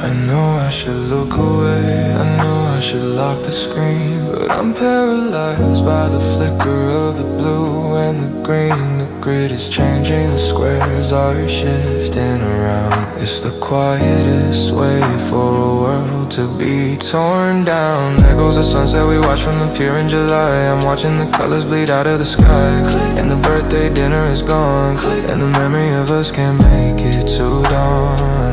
I know I should look away, I know I should lock the screen, but I'm paralyzed by the flicker of the blue and the green. The grid is changing, the squares are shifting around. It's the quietest way for a world to be torn down. There goes the sunset we watched from the pier in July. I'm watching the colors bleed out of the sky, and the birthday dinner is gone, and the memory of us can't make it to dawn.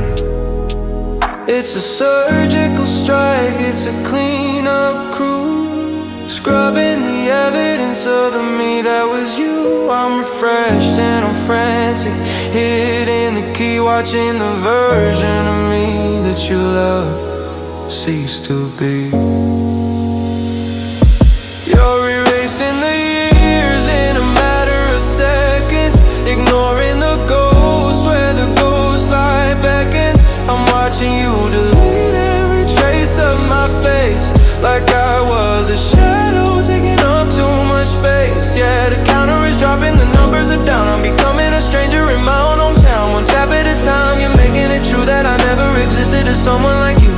It's a surgical strike, it's a cleanup crew, scrubbing the evidence of the me that was you. I'm refreshed and I'm frantic, hitting the key, watching the version of me that you love cease to be. You're erasing the years in a matter of seconds, ignoring the ghosts where the ghost light beckons. I'm watching you delete every trace of my face, like I was a shadow taking up too much space. Yeah, the counter is dropping, the numbers are down. I'm becoming a stranger in my own hometown. One tap at a time, you're making it true that I never existed to someone like you.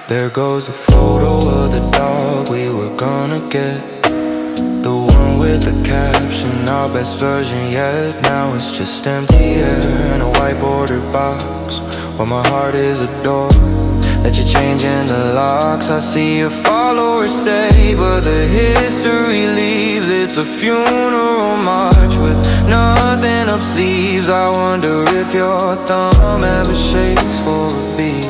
There goes a photo of the dog we were gonna get, the one with the caption, our best version yet. Now it's just empty air and a white bordered box where my heart is a door that you're changing the locks. I see your followers stay, but the history leaves. It's a funeral march with nothing up sleeves. I wonder if your thumb ever shakes for a beat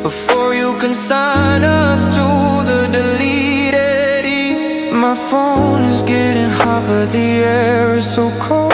before you consign us to the deleted E. My phone is getting hot, but the air is so cold.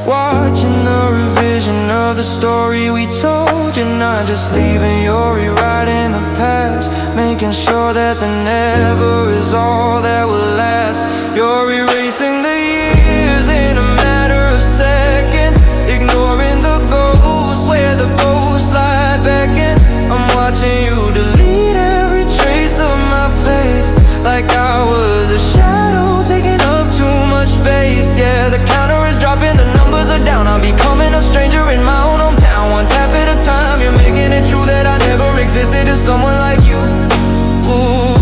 Watching the revision of the story we told. You're not just leaving, you're rewriting the past, making sure that the never is all that will last. You're erasing the years in a matter of seconds, ignoring the ghosts where the ghost light beckons. I'm watching you delete every trace of my face, like I was a shadow taking up too much space. Yeah, the counter is dropping, the numbers are down. I'm becoming a stranger in my own hometown. One tap at a time, you're making it true that I never existed to someone like you. Ooh.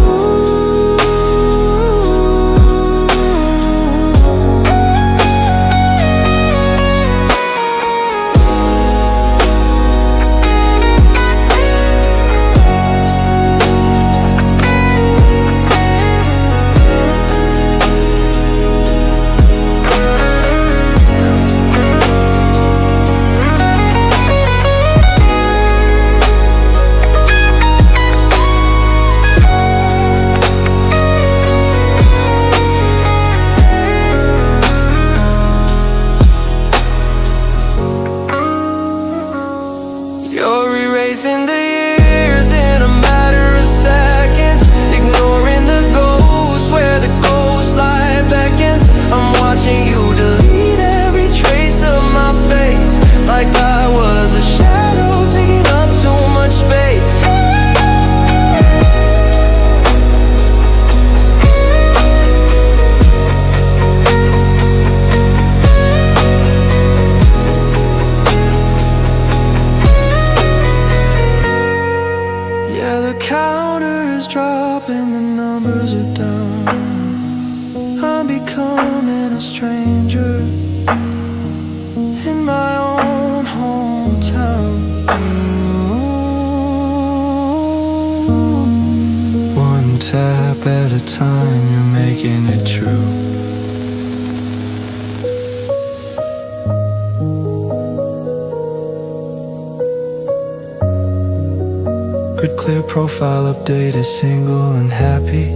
You're erasing the years in a matter of seconds, ignoring the ghosts where the ghost light beckons. I'm watching you delete every trace of my face, like I was a shadow taking up too much space. The counter is dropping, the numbers are down. I'm becoming a stranger in my own hometown. One tap at a time, you're making it true. Grid clear profile updated, single and happy.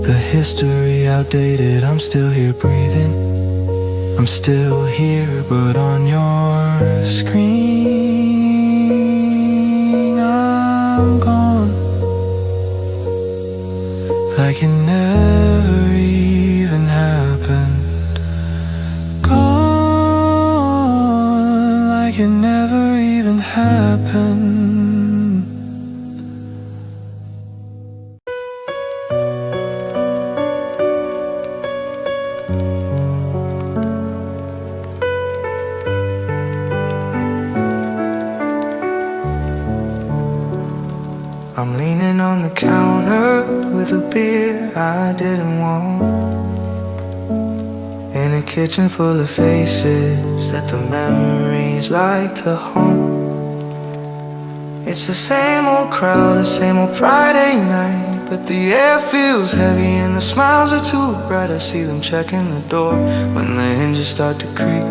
The history outdated, I'm still here breathing. I'm still here, but on your screen I'm gone, like it never even happened. Gone, like it never even happened. I'm leaning on the counter with a beer I didn't want, in a kitchen full of faces that the memories like to haunt. It's the same old crowd, the same old Friday night, but the air feels heavy and the smiles are too bright. I see them checking the door when the hinges start to creak,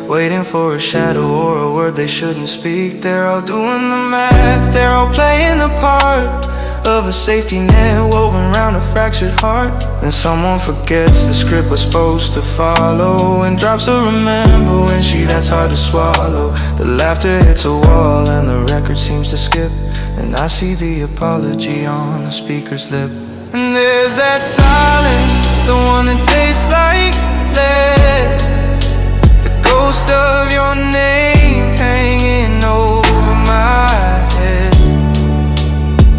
waiting for a shadow or a word they shouldn't speak. They're all doing the math, they're all playing the part of a safety net woven around a fractured heart. Then someone forgets the script we're supposed to follow and drops a remember when that's hard to swallow. The laughter hits a wall and the record seems to skip, and I see the apology on the speaker's lip. And there's that silence, the one that tastes like lead, the ghost of your name hanging over my head.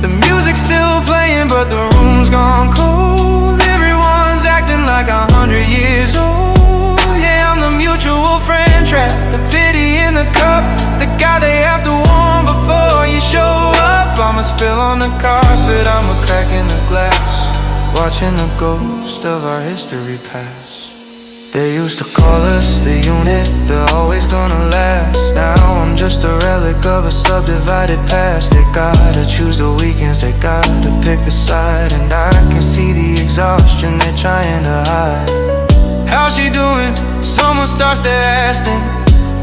The music's still playing but the room's gone cold. Everyone's acting like 100 years old. Yeah, I'm the mutual friend trap, the pity in the cup, the guy they have to warn before you show up. I'm a spill on the carpet, I'm a crack in the glass, watching the ghost of our history pass. They used to call us the unit, they're always gonna last. Now I'm just a relic of a subdivided past. They gotta choose the weekends, they gotta pick the side, and I can see the exhaustion they're trying to hide. How's she doing? Someone starts to ask them,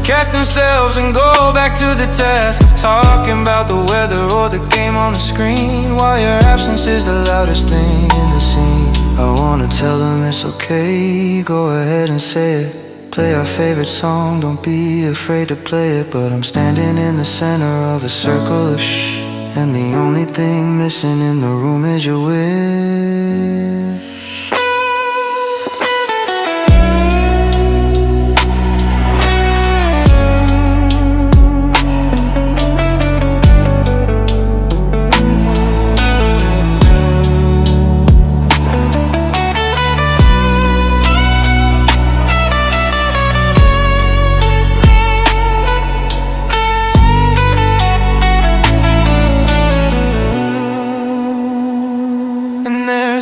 cast themselves and go back to the task of talking about the weather or the game on the screen, while your absence is the loudest thing in the scene. I wanna tell them it's okay, go ahead and say it. Play our favorite song, don't be afraid to play it. But I'm standing in the center of a circle of shh, and the only thing missing in the room is your wish.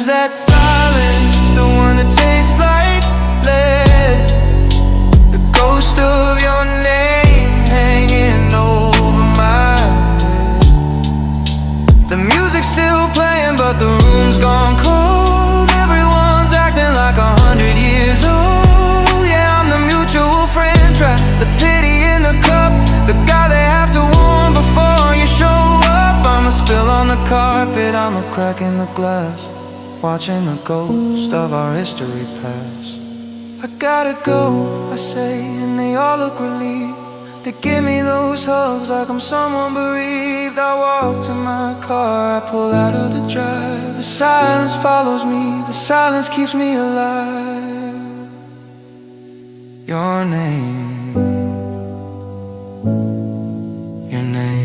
That silence, the one that tastes like lead, the ghost of your name hanging over my head. The music's still playing but the room's gone cold. Everyone's acting like 100 years old. Yeah, I'm the mutual friend trap, the pity in the cup, the guy they have to warn before you show up. I'm a spill on the carpet, I'm a crack in the glass, watching the ghost of our history pass. I gotta go, I say, and they all look relieved. They give me those hugs like I'm someone bereaved. I walk to my car, I pull out of the drive. The silence follows me, the silence keeps me alive. Your name, your name.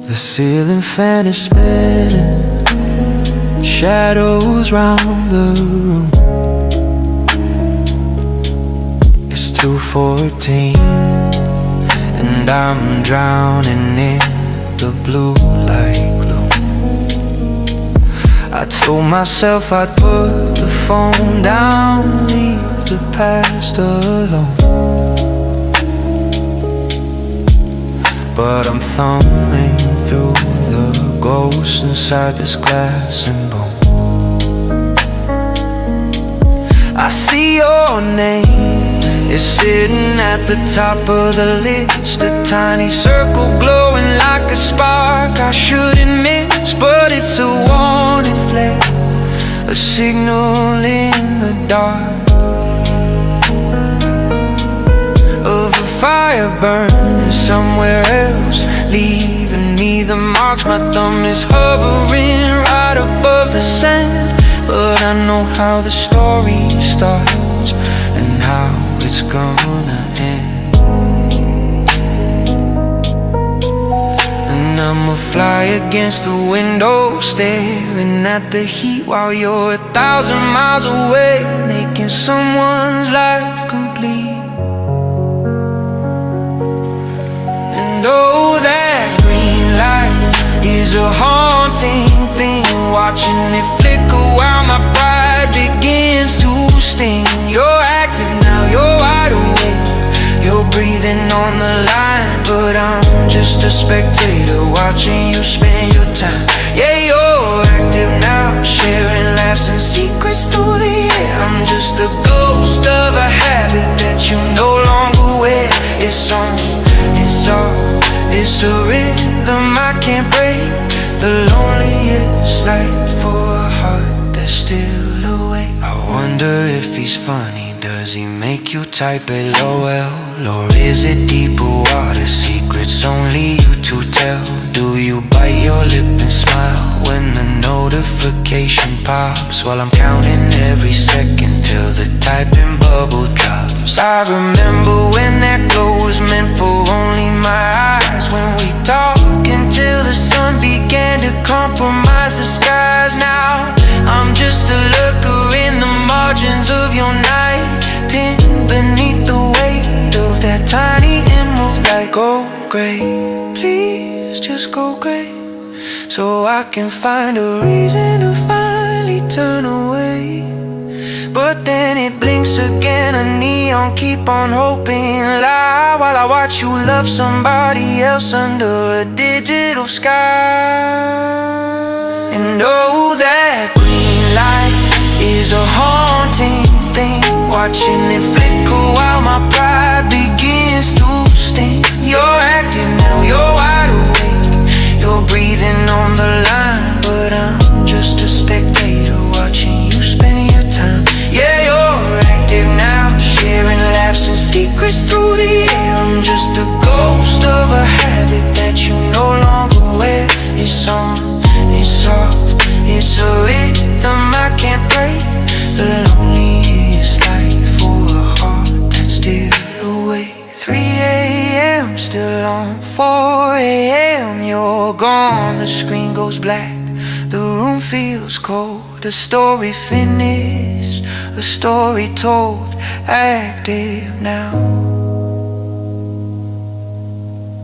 The ceiling fan is spinning, shadows round the room. It's 2:14 and I'm drowning in the blue light gloom. I told myself I'd put the phone down, leave the past alone, but I'm thumbing through the ghosts inside this glass and bone. I see your name is sitting at the top of the list, a tiny circle glowing like a spark I shouldn't miss. But it's a warning flare, a signal in the dark of a fire burning somewhere else, leaving me the marks. My thumb is hovering right above the sand, but I know how the story starts and how it's gonna end. I'ma fly against the window, staring at the heat while you're 1,000 miles away, making someone's life complete. And oh, that green light is a haunting thing, watching it flicker while my pride begins to sting. You're active now, you're wide awake, you're breathing on the line, but I'm just a spectator watching you spend your time. Yeah, you're active now, sharing laughs and secrets through the air. I'm just the ghost of a habit that you no longer wear. It's on, it's off, it's a rhythm I can't break, the loneliest light for a heart that's still awake. I wonder if he's funny, does he make you type LOL? Or is it deeper water, secrets only you two tell? Do you bite your lip and smile when the notification pops, while I'm counting every second till the typing bubble drops? I remember when that glow was meant for only my eyes, when we talked until the sun began to compromise the skies. Now I'm just a lurker in the margins of your night, pinned beneath the weight of that tiny emerald light. Go gray, please just go gray, so I can find a reason to finally turn away. But then it blinks again, a neon, keep on hoping lie, while I watch you love somebody else under a digital sky. And oh, that green light is a haunting thing, watching it flicker while my pride begins to sting. You're active now, you're wide awake, you're breathing on the line, but I'm just a spectator watching you spend your time. Yeah, you're active now, sharing laughs and secrets through the air. I'm just the ghost of a habit that you no longer wear. It's on, it's soft, it's a rhythm I can't break, the loneliest light for a heart that's still awake. 3 a.m. still on, 4 a.m. you're gone, the screen goes black, the room feels cold. A story finished, a story told, active now,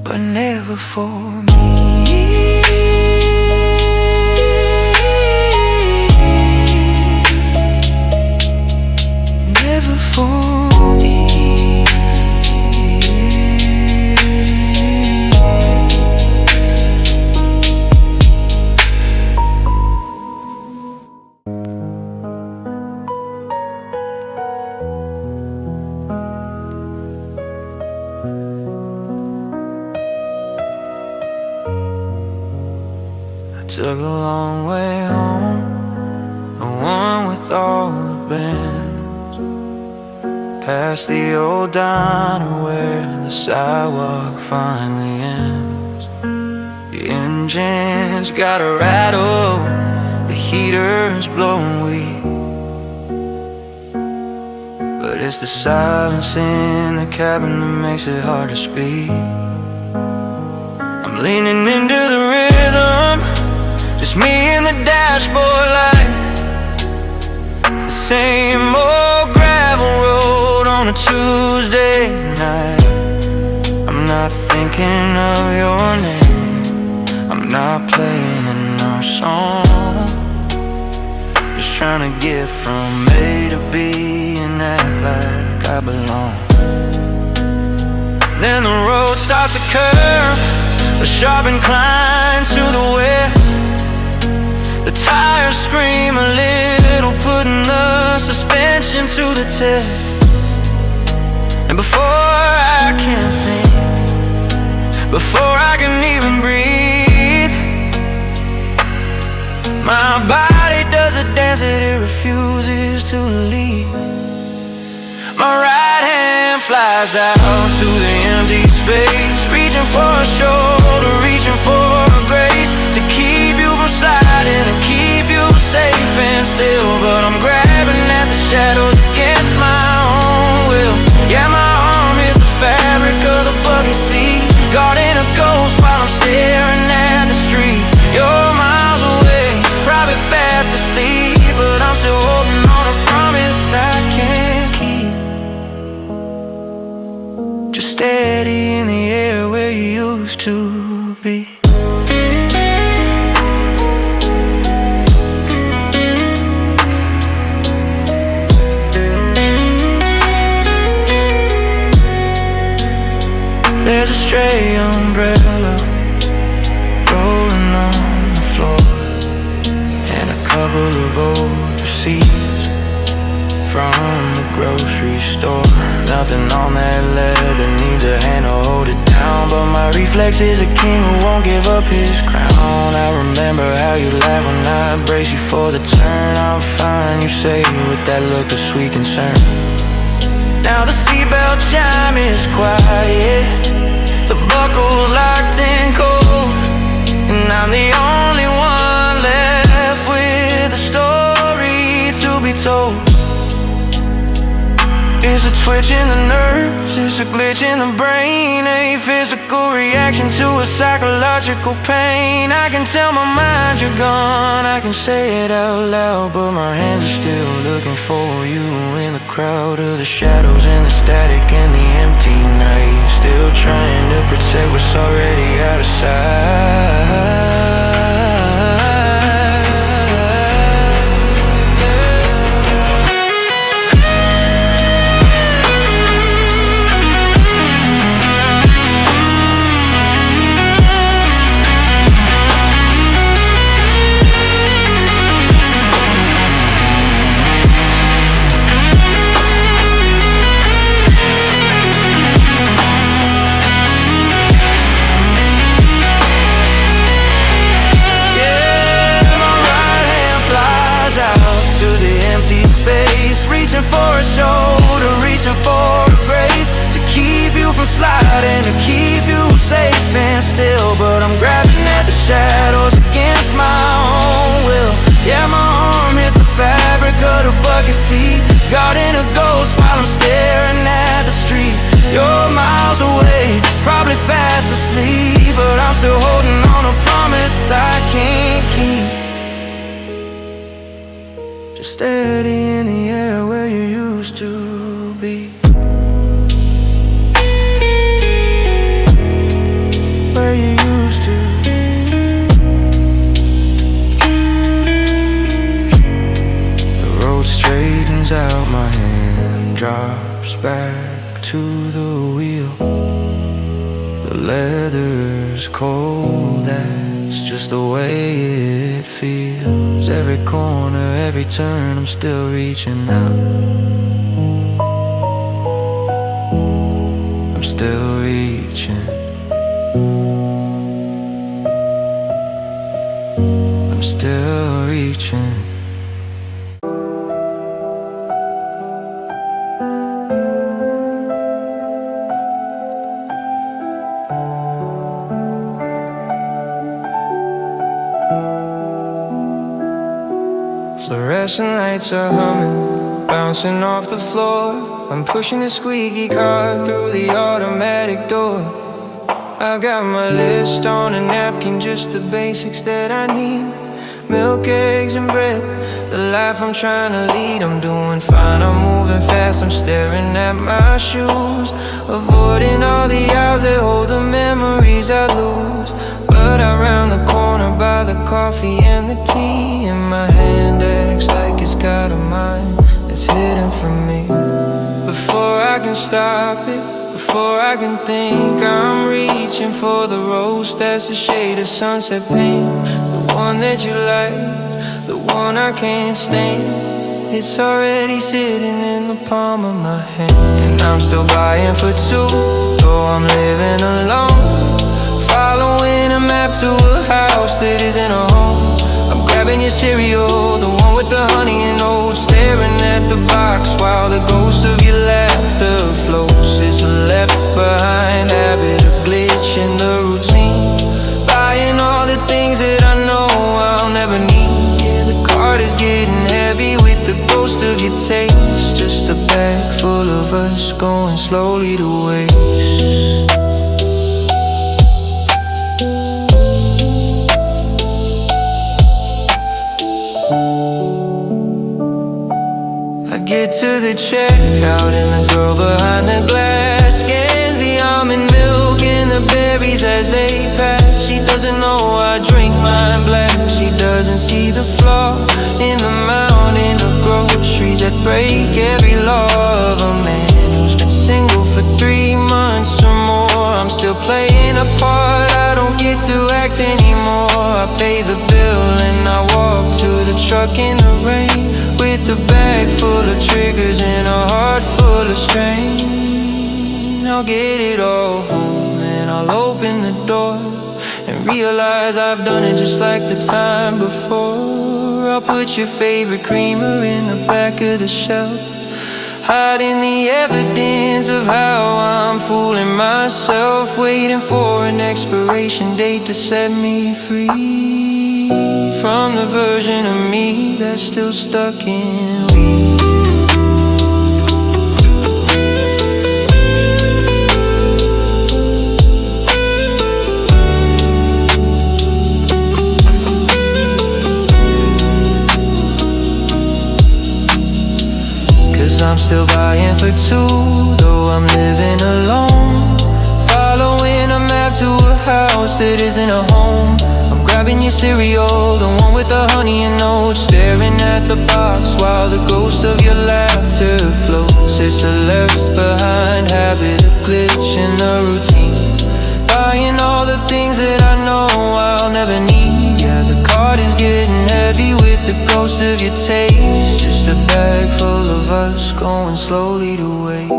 but never for me. Never for me. Took a long way home, the one with all the bands, past the old diner where the sidewalk finally ends. The engine's got a rattle, the heater's blowing weak, but it's the silence in the cabin that makes it hard to speak. I'm leaning into the rhythm, just me and the dashboard light, the same old gravel road on a Tuesday night. I'm not thinking of your name, I'm not playing our song, just trying to get from A to B and act like I belong. Then the road starts to curve, a sharp incline to the west. The tires scream a little, putting the suspension to the test. And before I can think, before I can even breathe, my body does a dance that it refuses to leave. My right hand flies out to the empty space, reaching for a shoulder, reaching for a grace to keep you from sliding and keep you safe and still. But I'm grabbing at the shadows against my own will. Yeah, my arm is the fabric of the bucket seat, guarding a ghost while I'm staring at steady in the air where you used to be. There's a stray umbrella rolling on the floor, and a couple of old receipts from the grocery store. Nothing on that leather needs a hand to hold it down, but my reflex is a king who won't give up his crown. I remember how you laughed when I brace you for the turn. I'm fine, you say, with that look of sweet concern. Now the seatbelt chime is quiet, the buckle's locked in cold, and I'm the only one left with a story to be told. It's a twitch in the nerves, it's a glitch in the brain, a physical reaction to a psychological pain. I can tell my mind you're gone, I can say it out loud, but my hands are still looking for you in the crowd of the shadows and the static and the empty night. Still trying to protect what's already out of sight. Reaching for a shoulder, reaching for a grace to keep you from sliding, to keep you safe and still. But I'm grabbing at the shadows against my own will. Yeah, my arm hits the fabric of the bucket seat, guarding a ghost while I'm staring at the street. You're miles away, probably fast asleep, but I'm still holding on to a promise I can't keep. Steady in the air where you used to be. Where you used to. The road straightens out, my hand drops back to the wheel. The leather's cold, that's just the way it feels. Every corner, every turn, I'm still reaching out. I'm still reaching. I'm still reaching. Fluorescent lights are humming, bouncing off the floor. I'm pushing the squeaky car through the automatic door. I've got my list on a napkin, just the basics that I need. Milk, eggs, and bread, the life I'm trying to lead. I'm doing fine, I'm moving fast, I'm staring at my shoes, avoiding all the hours that hold the memories I lose. But I round the corner by the coffee and the tea, and my hand acts like it's got a mind that's hidden from me. Before I can stop it, before I can think, I'm reaching for the rose that's a shade of sunset paint. The one that you like, the one I can't stand. It's already sitting in the palm of my hand. And I'm still buying for two, though I'm living alone, following a map to a house that isn't a home. I'm grabbing your cereal, the one with the honey and oats, staring at the box while the ghost of your laughter floats. It's a left behind habit, a glitch in the routine, buying all the things that I know I'll never need. Yeah, the cart is getting heavy with the ghost of your taste, just a bag full of us going slowly to waste. Get to the checkout and the girl behind the glass scans the still playing a part. I don't get to act anymore. I pay the bill and I walk to the truck in the rain, with a bag full of triggers and a heart full of strain. I'll get it all home and I'll open the door and realize I've done it just like the time before. I'll put your favorite creamer in the back of the shelf, hiding the evidence of how I'm fooling myself, waiting for an expiration date to set me free from the version of me that's still stuck in weed. I'm still buying for two, though I'm living alone, following a map to a house that isn't a home. I'm grabbing your cereal, the one with the honey and oats, staring at the box while the ghost of your laughter floats. It's a left behind habit, a glitch in the routine, buying all the things that I know I'll never need. Yeah, the cart is getting heavy with the ghost of your taste, just a bag full of us going slowly to waste.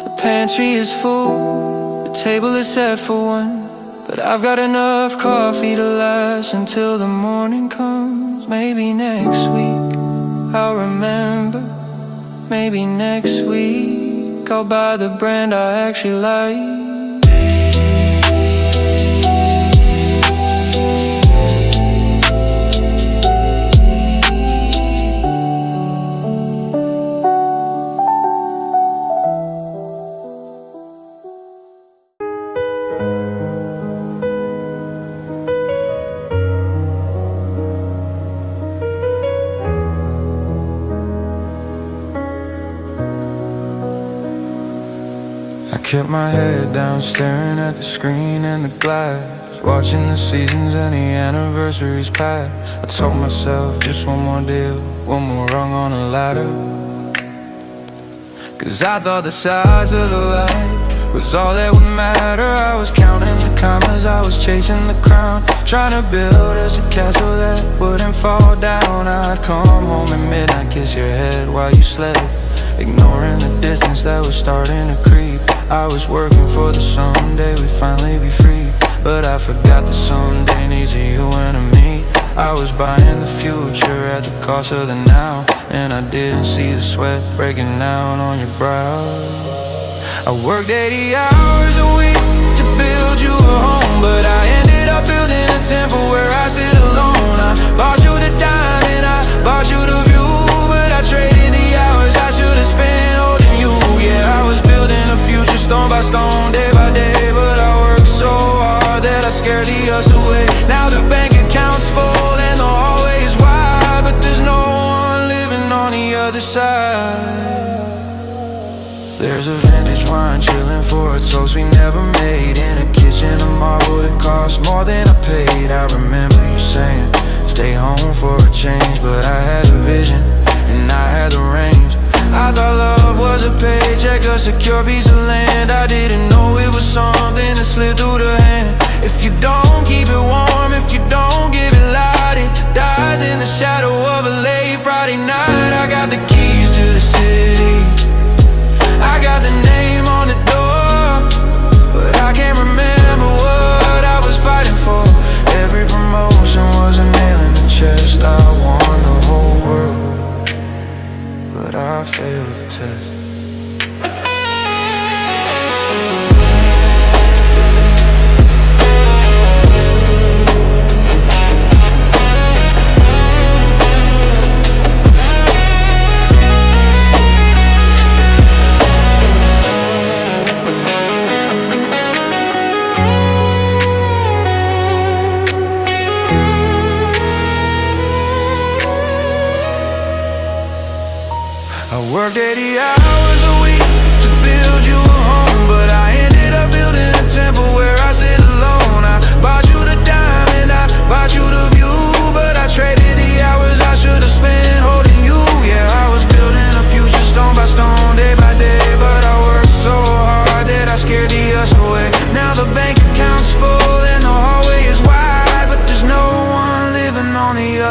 The pantry is full, the table is set for one, but I've got enough coffee to last until the morning comes. Maybe next week I'll remember, maybe next week I'll buy the brand I actually like. I kept my head down, staring at the screen and the glass, watching the seasons and the anniversaries pass. I told myself just one more deal, one more rung on the ladder, 'cause I thought the size of the light was all that would matter. I was counting the commas, I was chasing the crown, trying to build us a castle that wouldn't fall down. I'd come home at midnight, kiss your head while you slept, ignoring the distance that was starting to creep. I was working for the someday we'd finally be free, but I forgot that someday needs a you and a me. I was buying the future at the cost of the now, and I didn't see the sweat breaking down on your brow. I worked 80 hours a week to build you a home, but I ended up building a temple where I sit alone. I bought you the diamond, I bought you the view, but I traded the hours I should've spent holding you. Yeah, I was building a future stone by stone, day by day, but I worked so hard that I scared the us away. Now the bank account's full and the hallway is wide, but there's no one living on the other side. There's a vintage wine chilling for a toast we never made, in a kitchen of marble that cost more than I paid. I remember you saying, stay home for a change, but I had a vision and I had the range. I thought love was a paycheck, a secure piece of land. I didn't know it was something that slipped through the hand. If you don't keep it warm, if you don't give it light, it dies in the shadow of a late Friday night. I got the keys to the city, I got the name on the door, but I can't remember what I was fighting for. Every promotion was a nail in the chest. I won the whole world, but I failed the test.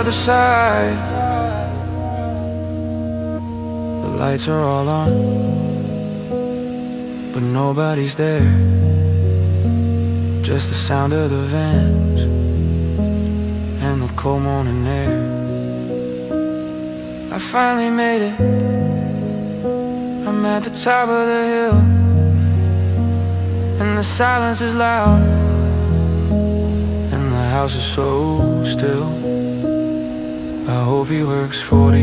other side. The lights are all on, but nobody's there. Just the sound of the vans and the cold morning air. I finally made it. I'm at the top of the hill, and the silence is loud, and the house is so still. I hope he works 40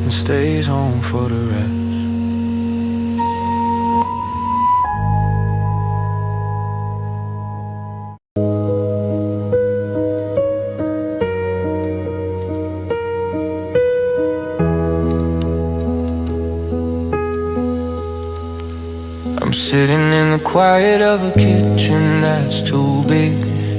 and stays home for the rest. I'm sitting in the quiet of a kitchen that's too big,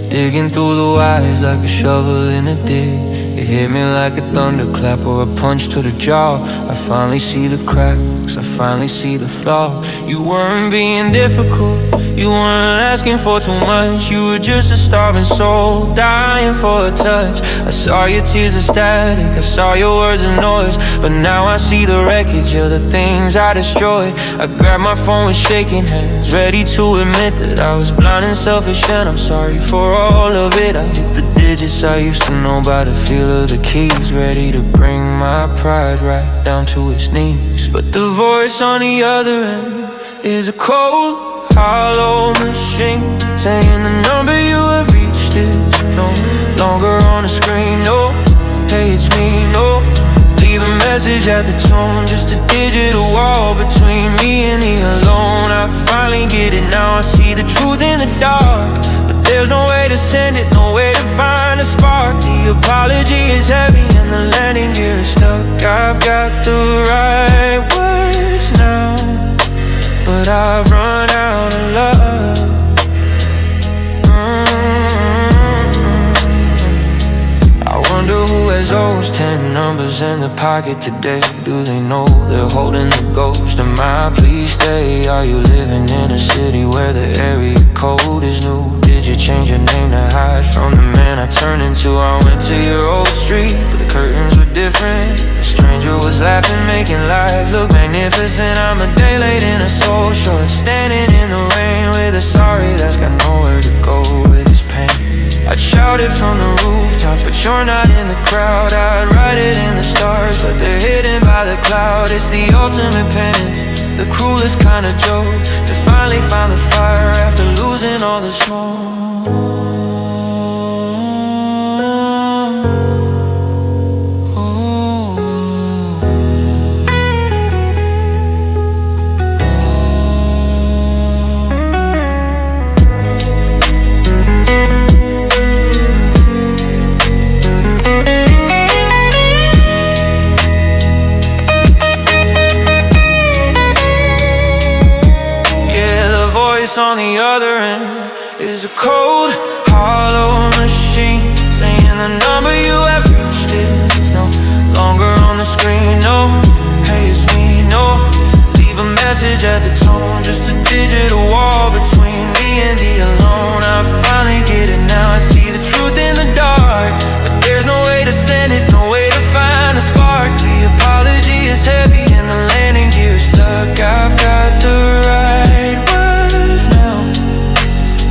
digging through the wires like a shovel in a dig. It hit me like a thunderclap or a punch to the jaw. I finally see the cracks, I finally see the flaw. You weren't being difficult, you weren't asking for too much. You were just a starving soul, dying for a touch. I saw your tears of static, I saw your words of noise, but now I see the wreckage of the things I destroyed. I grabbed my phone with shaking hands, ready to admit that I was blind and selfish, and I'm sorry for all of it. I hit the digits I used to know by the feel of the keys, ready to bring my pride right down to its knees. But the voice on the other end is a cold, hollow machine, saying the number you have reached is no longer on the screen. No, hey, it's me, no. Leave a message at the tone, just a digital wall between me and the alone. I finally get it now, I see the truth in the dark, but there's no way to send it, no way to find a spark. The apology is heavy and the landing gear is stuck. I've got the right words now, but I've run out of love. I wonder who has those 10 numbers in their pocket today. Do they know they're holding the ghost of my please stay? Are you living in a city where the area code is new? Did you change your name to hide from the man I turned into? I went to your old street, but the curtains were different. A stranger was laughing, making life look magnificent. I'm a day late in a soul short, standing in the rain with a sorry that's got nowhere to go with his pain. I'd shout it from the rooftops, but you're not in the crowd. I'd write it in the stars, but they're hidden by the cloud. It's the ultimate penance, the cruelest kind of joke, to finally find the fire after losing all the smoke. On the other end is a cold, hollow machine, saying the number you have reached is no longer on the screen. No, hey, it's me, no. Leave a message at the tone, just a digital wall between me and the alone. I finally get it now, I see the truth in the dark, but there's no way to send it, no way to find a spark. The apology is heavy and the landing gear is stuck. I've got the right words now,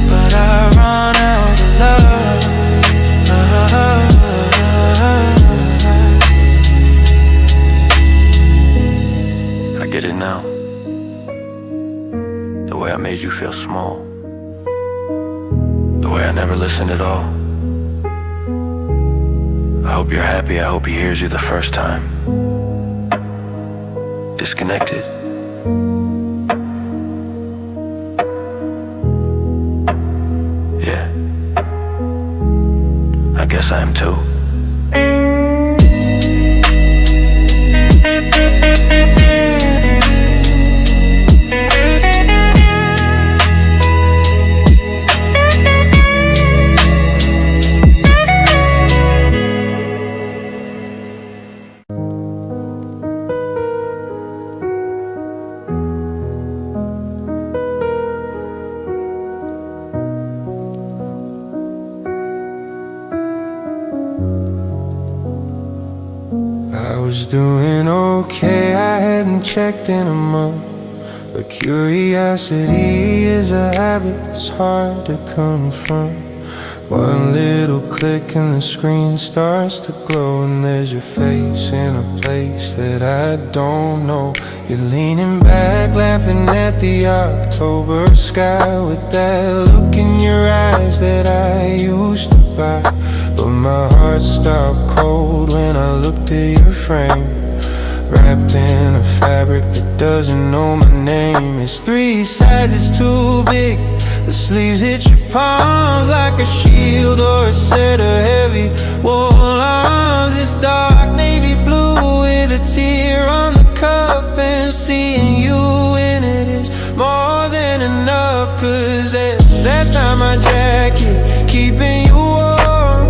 but I run out of love. I get it now. The way I made you feel small, the way I never listened at all. I hope you're happy, I hope he hears you the first time. Disconnected. Yeah, I guess I am too. doing okay, I hadn't checked in a month. But curiosity is a habit that's hard to confront. One little click and the screen starts to glow, and there's your face in a place that I don't know. You're leaning back, laughing at the October sky, with that look in your eyes that I used to buy. But my heart stopped cold when I looked at your frame, wrapped in a fabric that doesn't know my name. It's 3 sizes too big. The sleeves hit your palms like a shield or a set of heavy wool arms. It's dark navy blue with a tear on the cuff, and seeing you in it is more than enough. Cause that's not my jacket, keeping you warm.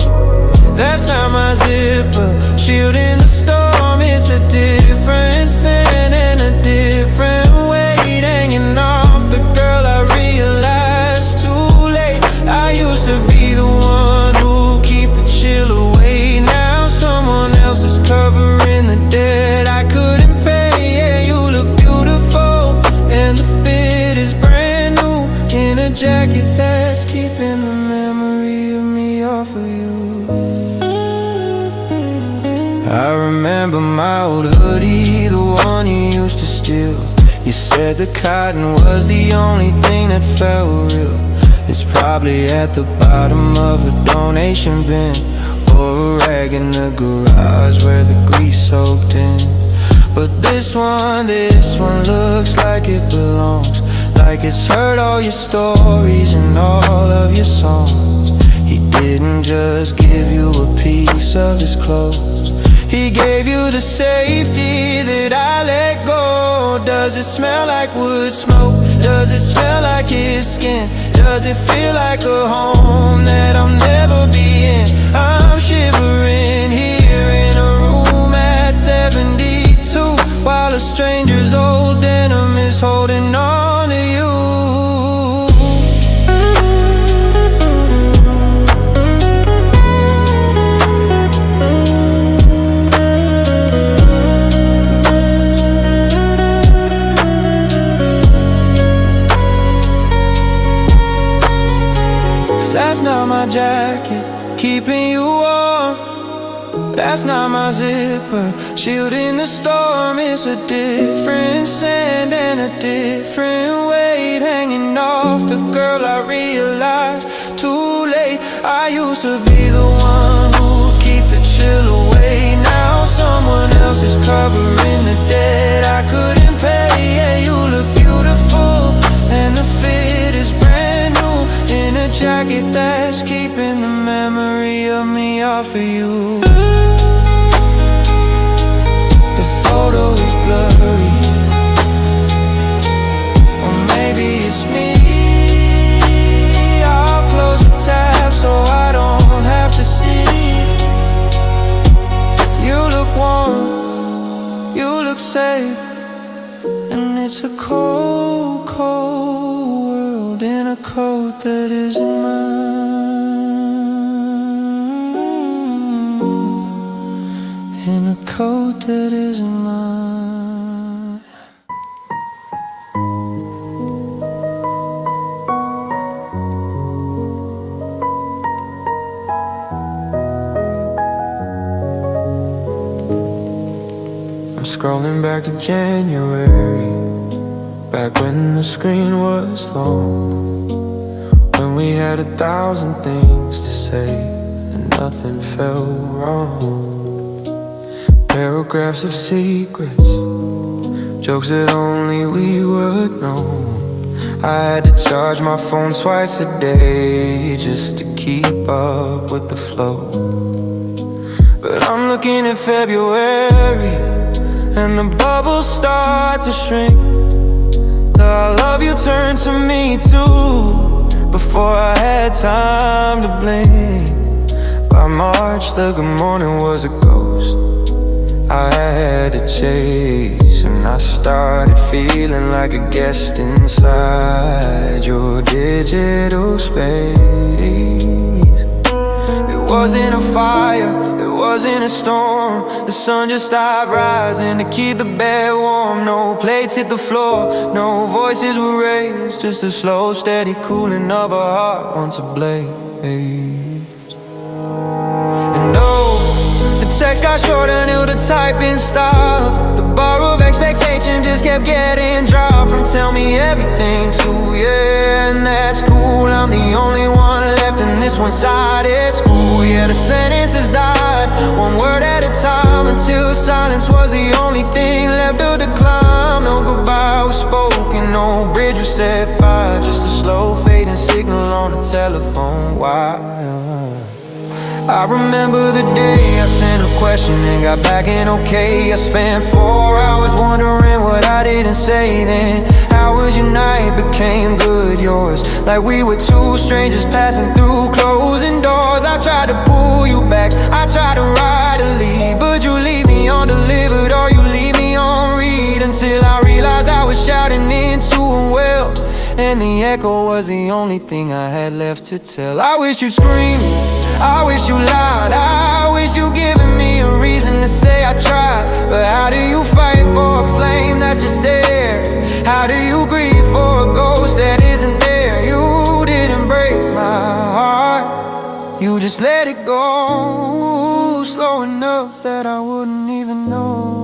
That's not my zipper, shielding the storm. It's a different scent and a different weight hanging off the girl I realized too late. I used to be the one who keep the chill away. Now someone else is covering the debt I couldn't pay. Yeah, you look beautiful and the fit is brand new, in a jacket that's keeping the memory of me off of you. I remember my old hoodie, the one you used to steal. You said the cotton was the only thing that felt real. It's probably at the bottom of a donation bin, or a rag in the garage where the grease soaked in. But this one looks like it belongs, like it's heard all your stories and all of your songs. He didn't just give you a piece of his clothes, he gave you the safety that I let go. Does it smell like wood smoke? Does it smell like his skin? Does it feel like a home that I'll never be in? I'm shivering here in a room at 72, while a stranger's old denim is holding on to you. That's not my jacket, keeping you warm. That's not my zipper, shielding the storm. It's a different scent and a different weight hanging off the girl I realized too late. I used to be the one who'd keep the chill away. Now someone else is covering the debt I couldn't pay. Yeah, you look beautiful and the fit is brand new, in a jacket that's keeping the memory of me off of you. The photo is blurry, or maybe it's me. I'll close the tab so I don't have to see. You look warm, you look safe, and it's a cold, cold world in a coat that isn't mine, in a coat that isn't mine. I'm scrolling back to January, back when the screen was long, when we had 1,000 things to say and nothing felt wrong. Paragraphs of secrets, jokes that only we would know. I had to charge my phone twice a day just to keep up with the flow. But I'm looking at February, and the bubbles start to shrink. The I love you turned to me too, before I had time to blink. By March, the good morning was a ghost I had to chase, and I started feeling like a guest inside your digital space. It wasn't a fire, it wasn't a storm. The sun just stopped rising to keep the bed warm. No plates hit the floor, no voices were raised, just a slow, steady cooling of a heart once ablaze. And oh, the text got shorter, knew the typing stopped. The bar of expectation just kept getting dropped. From tell me everything to yeah, and that's cool. I'm the only one left in this one-sided school. Yeah, the sentences died, one word at a time, until silence was the only thing left of the climb. No goodbye was spoken, no bridge was set fire, just a slow fading signal on the telephone wire. I remember the day I sent a question and got back in okay. I spent 4 hours wondering what I didn't say then. How was your night became good, yours, like we were two strangers passing through closing doors. I tried to pull you back, I tried to write a lead, but you leave me undelivered or you leave me on read, until I realized I was shouting into a well, and the echo was the only thing I had left to tell. I wish you'd scream, I wish you lied, I wish you'd given me a reason to say I tried. But how do you fight for a flame that's just there? How do you grieve for a ghost that isn't there? You didn't break my heart, you just let it go, slow enough that I wouldn't even know.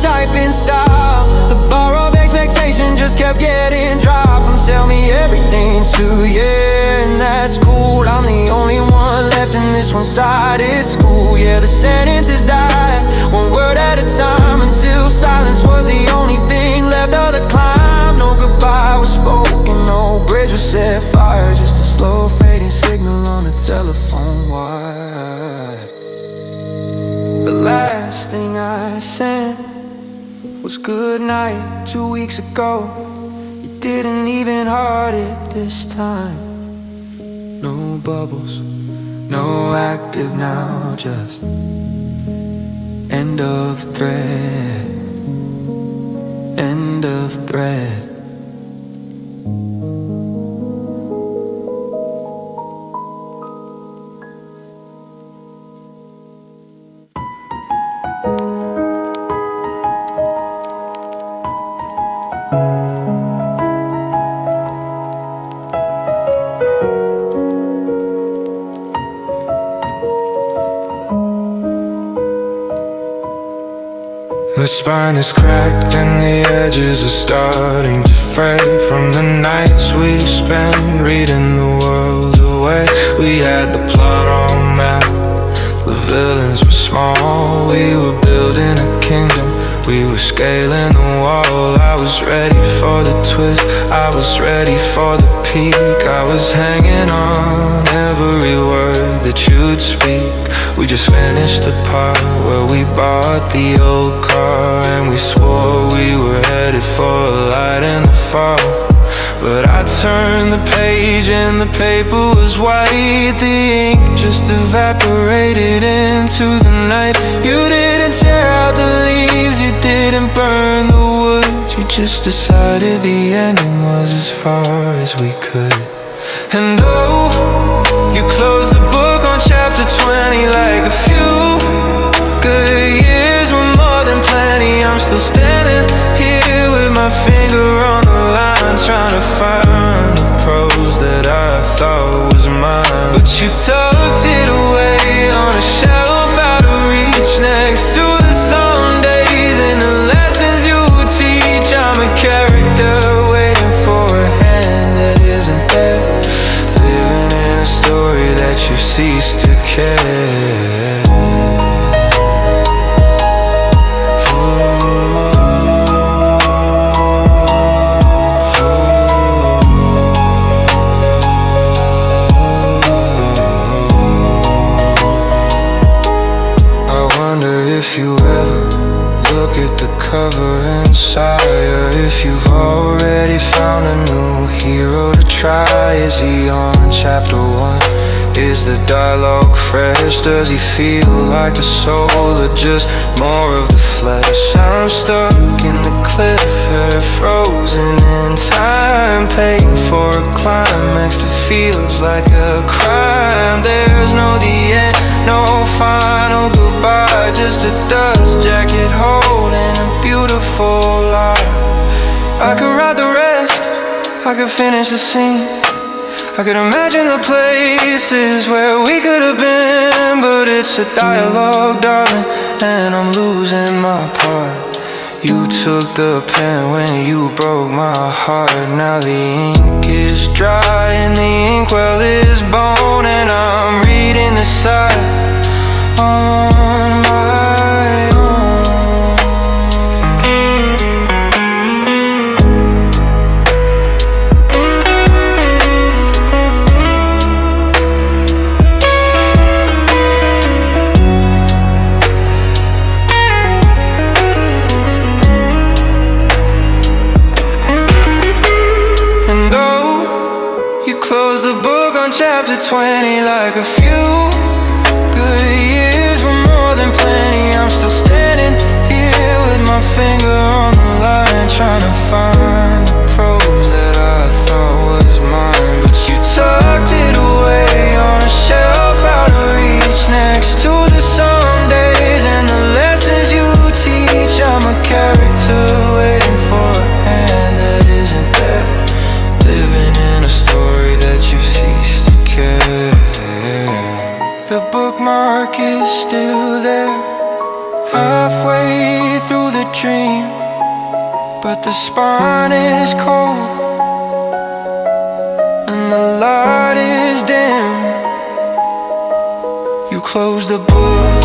Typing stop, the bar of expectation just kept getting dropped. From tell me everything to yeah, and that's cool. I'm the only one left in this one-sided school. Yeah, the sentences died, one word at a time, until silence was the only thing left of the climb. No goodbye was spoken, no bridge was set fire, just a slow fading signal on the telephone wire. The last thing I sent was good night 2 weeks ago. You didn't even heart it this time. No bubbles, no active now, just end of thread, end of thread. The spine is cracked and the edges are starting to fray from the nights we spent reading the world away. We had the plot on map, the villains were small. We were building a kingdom, we were scaling the wall. I was ready for the twist, I was ready for the peak. I was hanging on every word that you'd speak. We just finished the part where we bought the old car, and we swore we were headed for a light in the fall. But I turned the page and the paper was white. The ink just evaporated into the night. You didn't tear out the leaves, you didn't burn the wood. You just decided the ending was as far as we could. And oh, you closed the book on chapter 20 like a few good years were more than plenty. I'm still standing here with my finger on the line, trying to find the prose that I thought was mine. But you tucked it away on a shelf out of reach, next to the some days and the lessons you would teach. I'm a character waiting for a hand that isn't there, living in a story that you've ceased to care. if you ever look at the cover inside, or if you've already found a new hero to try. Is he on chapter 1? Is the dialogue fresh? Does he feel like the soul or just more of the flesh? I'm stuck in the cliff, hair frozen in time, paying for a climax that feels like a crime. There's no the end, no final goodbye, just a dust jacket holding a beautiful lie. I could write the rest, I could finish the scene, I could imagine the places where we could have been, but it's a dialogue, darling, and I'm losing my part. You took the pen when you broke my heart. Now the ink is dry and the inkwell is bone, and I'm reading the side on my own. Close the book on chapter 20 like a few good years were more than plenty. I'm still standing here with my finger on the line, trying to find the prose that I thought was mine. But you tucked it away on a shelf out of reach, next to the somedays and the lessons you teach. I'm a character waiting for a hand that isn't there, living in a story that you've ceased to care. The bookmark is still there, halfway through the dream, but the spine is cold and the light is dim. You close the book